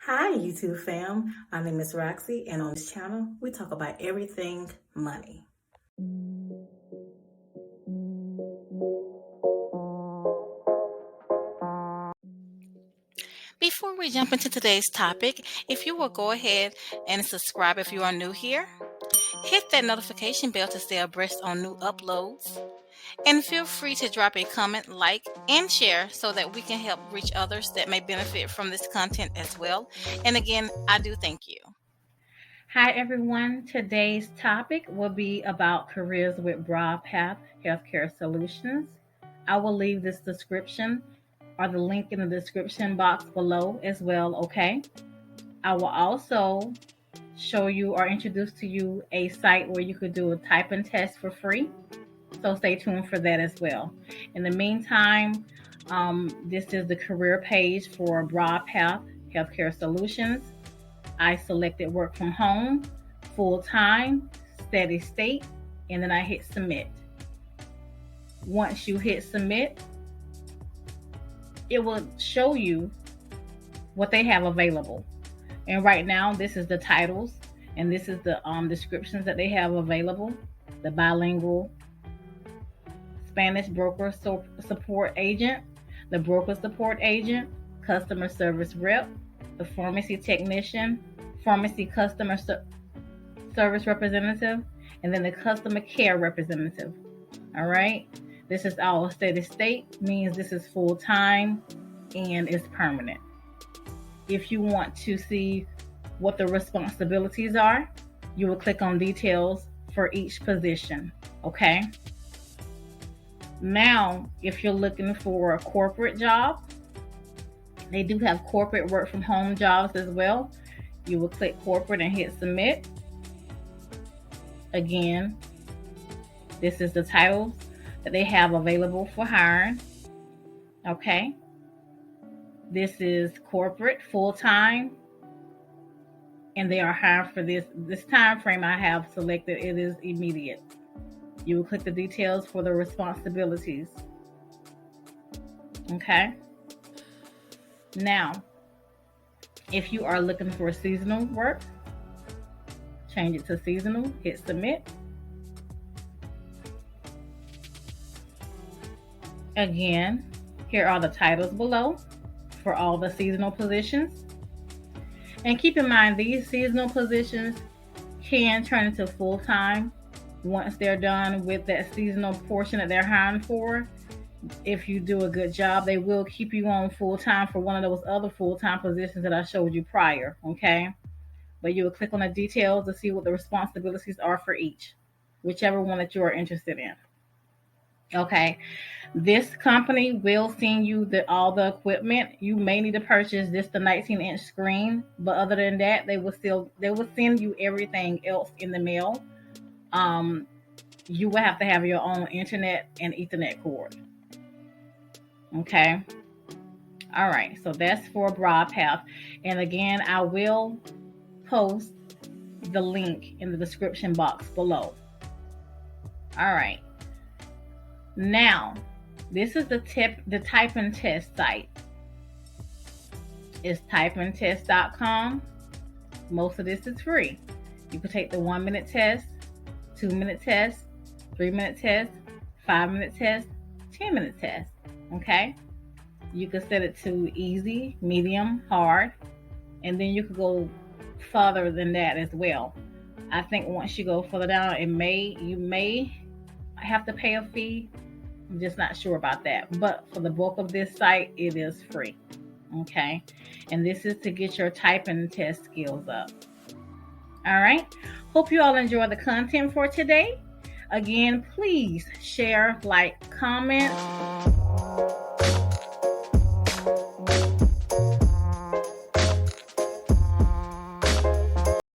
Hi, YouTube fam. My name is Roxy, and on this channel, we talk about everything money. Before we jump into today's topic, if you will go ahead and subscribe if you are new here, hit that notification bell to stay abreast on new uploads, and feel free to drop a comment, like, and share so that we can help reach others that may benefit from this content as well. And again, I do thank you. Hi, everyone. Today's topic will be about careers with BroadPath Healthcare Solutions. I will leave this description or the link in the description box below as well, okay? I will also show you or introduce to you a site where you could do a typing test for free. So stay tuned for that as well. In the meantime, this is the career page for BroadPath Healthcare Solutions. I selected work from home, full time, steady state, and then I hit submit. Once you hit submit, it will show you what they have available. And right now, this is the titles, and this is the descriptions that they have available. The bilingual Spanish broker support agent, the broker support agent, customer service rep, the pharmacy technician, pharmacy customer service representative, and then the customer care representative. All right. This is all steady state, means this is full time and it's permanent. If you want to see what the responsibilities are, you will click on details for each position. Okay. Now, if you're looking for a corporate job, they do have corporate work from home jobs as well. You will click corporate and hit submit. Again, this is the titles that they have available for hiring. Okay. This is corporate, full-time, and they are hiring for this time frame I have selected. It is immediate. You will click the details for the responsibilities. Okay. Now, if you are looking for seasonal work, change it to seasonal, hit submit. Again, here are the titles below for all the seasonal positions. And keep in mind, these seasonal positions can turn into full-time once they're done with that seasonal portion that they're hiring for. If you do a good job, they will keep you on full-time for one of those other full-time positions that I showed you prior, okay? But you will click on the details to see what the responsibilities are for each, whichever one that you are interested in. Okay, this company will send you all the equipment. You may need to purchase the 19-inch screen, but other than that, they will send you everything else in the mail. You will have to have your own internet and Ethernet cord. Okay. All right. So that's for BroadPath. And again, I will post the link in the description box below. All right. Now, this is the type and test site. It's typeandtest.com. Most of this is free. You can take the 1-minute test, 2-minute test, 3-minute test, 5-minute test, 10-minute test. Okay. You can set it to easy, medium, hard, and then you could go further than that as well. I think once you go further down, you may have to pay a fee. I'm just not sure about that. But for the bulk of this site, it is free. Okay. And this is to get your typing test skills up. All right. Hope you all enjoy the content for today. Again, please share, like, comment.